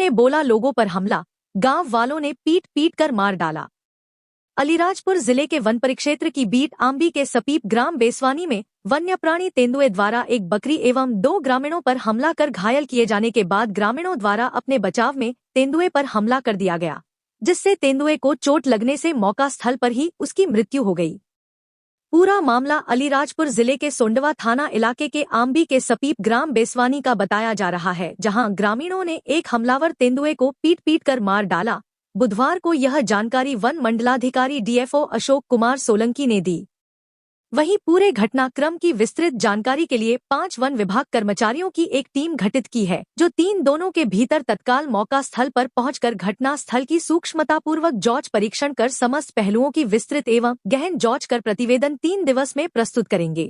ने बोला लोगों पर हमला, गांव वालों ने पीट पीट कर मार डाला। अलीराजपुर जिले के वन परिक्षेत्र की बीट आंबी के सपीप ग्राम बेसवानी में वन्य प्राणी तेंदुए द्वारा एक बकरी एवं 2 ग्रामीणों पर हमला कर घायल किए जाने के बाद ग्रामीणों द्वारा अपने बचाव में तेंदुए पर हमला कर दिया गया, जिससे तेंदुए को चोट लगने से मौका स्थल पर ही उसकी मृत्यु हो गई। पूरा मामला अलीराजपुर जिले के सोंडवा थाना इलाके के आंबी के सपीप ग्राम बेसवानी का बताया जा रहा है, जहां ग्रामीणों ने एक हमलावर तेंदुए को पीट पीट कर मार डाला। बुधवार को यह जानकारी वन मंडलाधिकारी डीएफओ अशोक कुमार सोलंकी ने दी। वहीं पूरे घटनाक्रम की विस्तृत जानकारी के लिए 5 वन विभाग कर्मचारियों की एक टीम गठित की है, जो 3 दोनों के भीतर तत्काल मौका स्थल पर पहुंचकर घटना स्थल की सूक्ष्मतापूर्वक जांच परीक्षण कर समस्त पहलुओं की विस्तृत एवं गहन जांच कर प्रतिवेदन 3 दिवस में प्रस्तुत करेंगे।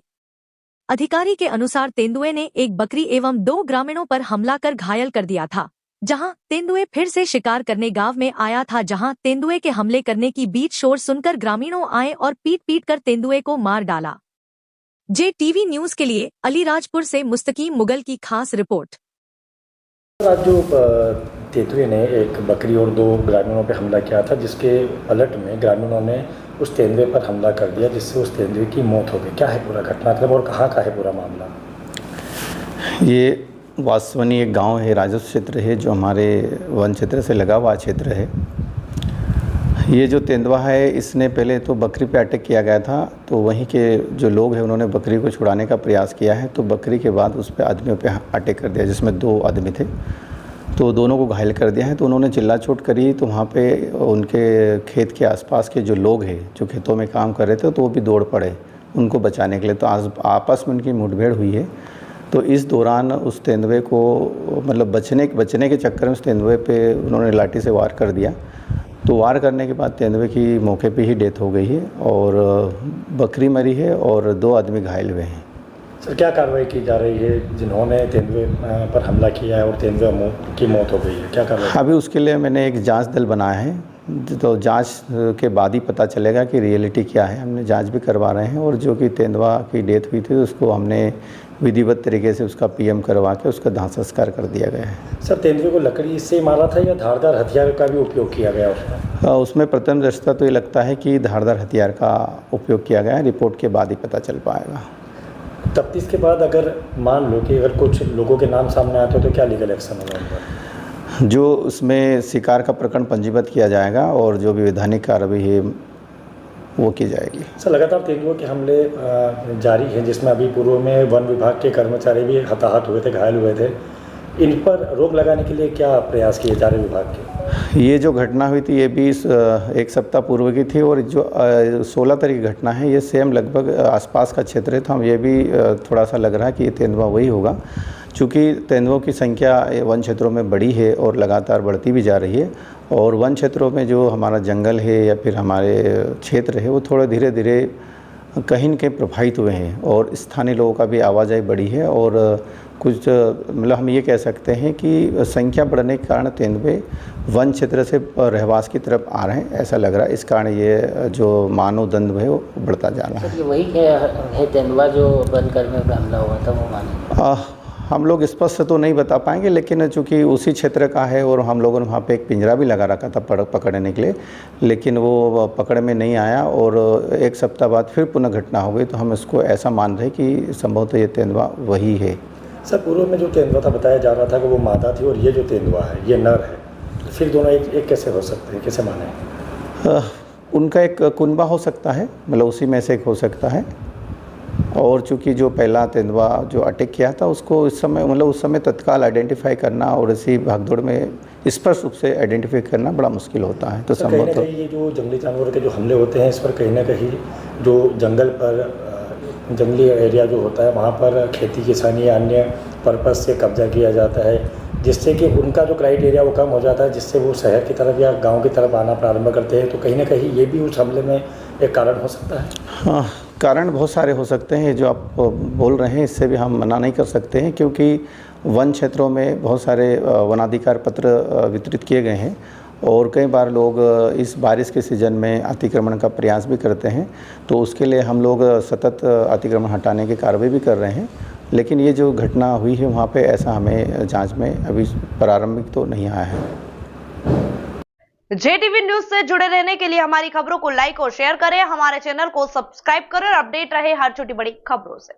अधिकारी के अनुसार तेंदुए ने एक बकरी एवं 2 ग्रामीणों पर हमला कर घायल कर दिया था, जहां तेंदुए फिर से शिकार करने गांव में आया था, जहां तेंदुए के हमले करने की बीच शोर सुनकर ग्रामीणों आए और पीट पीट कर तेंदुए को मार डाला। JTV न्यूज के लिए अलीराजपुर से मुस्तकीम मुगल की खास रिपोर्ट। आज जो तेंदुए ने एक बकरी और 2 ग्रामीणों पर हमला किया था, जिसके पलट में ग्रामीणों ने उस तेंदुए पर हमला कर दिया, जिससे उस तेंदुए की मौत हो गई। क्या है पूरा घटनाक्रम और कहाँ का है पूरा मामला? ये वासवनी एक गांव है, राजस्व क्षेत्र है, जो हमारे वन क्षेत्र से लगा हुआ क्षेत्र है। ये जो तेंदुआ है, इसने पहले तो बकरी पे अटैक किया गया था, तो वहीं के जो लोग हैं उन्होंने बकरी को छुड़ाने का प्रयास किया है, तो बकरी के बाद उस पर आदमियों पे अटैक कर दिया, जिसमें 2 आदमी थे, तो दोनों को घायल कर दिया है। तो उन्होंने चिल्ला चोट करी, तो वहाँ पे उनके खेत के आसपास के जो लोग हैं जो खेतों में काम कर रहे थे, तो वो भी दौड़ पड़े उनको बचाने के लिए। तो आपस में उनकी मुठभेड़ हुई है। तो इस दौरान उस तेंदुए को मतलब बचने के चक्कर में उस तेंदुए पे उन्होंने लाठी से वार कर दिया। तो वार करने के बाद तेंदुए की मौके पे ही डेथ हो गई है और बकरी मरी है और 2 आदमी घायल हुए हैं। सर, क्या कार्रवाई की जा रही है जिन्होंने तेंदुए पर हमला किया है और तेंदुए की मौत हो गई है? क्या कार्रवाई? अभी उसके लिए मैंने एक जांच दल बनाया है, तो जांच के बाद ही पता चलेगा कि रियलिटी क्या है। हमने जांच भी करवा रहे हैं और जो कि तेंदुआ की डेथ हुई थी उसको हमने विधिवत तरीके से उसका PM करवा के उसका दाह संस्कार कर दिया गया है। सर, तेंदुए को लकड़ी से मारा था या धारदार हथियार का भी उपयोग किया गया उसमें? उसमें प्रथम दृष्टया तो ये लगता है कि धारदार हथियार का उपयोग किया गया है। रिपोर्ट के बाद ही पता चल पाएगा। तफ्तीश के बाद अगर मान लो कि अगर कुछ लोगों के नाम सामने आते तो क्या लीगल एक्शन होगा उन पर? जो उसमें शिकार का प्रकरण पंजीबद्ध किया जाएगा और जो भी वैधानिक कार्रवाई है वो की जाएगी। सर, लगातार तेंदुओं के हमले जारी हैं, जिसमें अभी पूर्व में वन विभाग के कर्मचारी भी हताहत हुए थे, घायल हुए थे। इन पर रोक लगाने के लिए क्या प्रयास किए जा रहे विभाग के? ये जो घटना हुई थी ये भी 1 सप्ताह पूर्व की थी और जो 16 तारीख की घटना है ये सेम लगभग आसपास का क्षेत्र है। तो हम ये भी थोड़ा सा लग रहा है कि ये तेंदुआ वही होगा, चूँकि तेंदुओं की संख्या वन क्षेत्रों में बढ़ी है और लगातार बढ़ती भी जा रही है। और वन क्षेत्रों में जो हमारा जंगल है या फिर हमारे क्षेत्र है वो थोड़ा धीरे धीरे कहीं न कहीं प्रभावित हुए हैं और स्थानीय लोगों का भी आवाजाही बढ़ी है और कुछ मतलब हम ये कह सकते हैं कि संख्या बढ़ने के कारण तेंदुए वन क्षेत्र से रहवास की तरफ आ रहे हैं, ऐसा लग रहा है। इस कारण ये जो मानव दंड है वो बढ़ता जा रहा है। वही है तेंदुआ जो वन कर्मियों पर हमला हुआ था वो माने? हम लोग स्पष्ट तो नहीं बता पाएंगे, लेकिन चूँकि उसी क्षेत्र का है और हम लोगों ने वहाँ पे एक पिंजरा भी लगा रखा था पकड़ने के लिए, लेकिन वो पकड़ में नहीं आया और 1 सप्ताह बाद फिर पुनः घटना हो गई। तो हम इसको ऐसा मान रहे कि संभवतः ये तेंदुआ वही है। सर, पूर्व में जो तेंदुआ था बताया जा रहा था कि वो मादा थी और ये जो तेंदुआ है ये नर है, फिर दोनों एक कैसे हो सकते हैं, कैसे माने? उनका एक कुनबा हो सकता है, मतलब उसी में से एक हो सकता है। और चूँकि जो पहला तेंदुआ जो अटैक किया था उसको इस समय मतलब उस समय तत्काल आइडेंटिफाई करना और इसी भागदौड़ में स्पष्ट रूप से आइडेंटिफाई करना बड़ा मुश्किल होता है। तो संभवतः ये जो जंगली जानवरों के जो हमले होते हैं इस पर कहीं ना कहीं जो जंगल पर जंगली एरिया जो होता है वहाँ पर खेती किसानी या अन्य पर्पज़ से कब्जा किया जाता है, जिससे कि उनका जो क्राइटेरिया वो कम हो जाता है, जिससे वो शहर की तरफ या गाँव की तरफ आना प्रारंभ करते हैं। तो कहीं ना कहीं ये भी उस हमले में एक कारण हो सकता है। हाँ, कारण बहुत सारे हो सकते हैं। जो आप बोल रहे हैं इससे भी हम मना नहीं कर सकते हैं, क्योंकि वन क्षेत्रों में बहुत सारे वनाधिकार पत्र वितरित किए गए हैं और कई बार लोग इस बारिश के सीज़न में अतिक्रमण का प्रयास भी करते हैं। तो उसके लिए हम लोग सतत अतिक्रमण हटाने की कार्रवाई भी कर रहे हैं, लेकिन ये जो घटना हुई है वहाँ पे ऐसा हमें जांच में अभी प्रारंभिक तो नहीं आया है। JTV न्यूज से जुड़े रहने के लिए हमारी खबरों को लाइक और शेयर करें, हमारे चैनल को सब्सक्राइब करें और अपडेट रहे हर छोटी बड़ी खबरों से।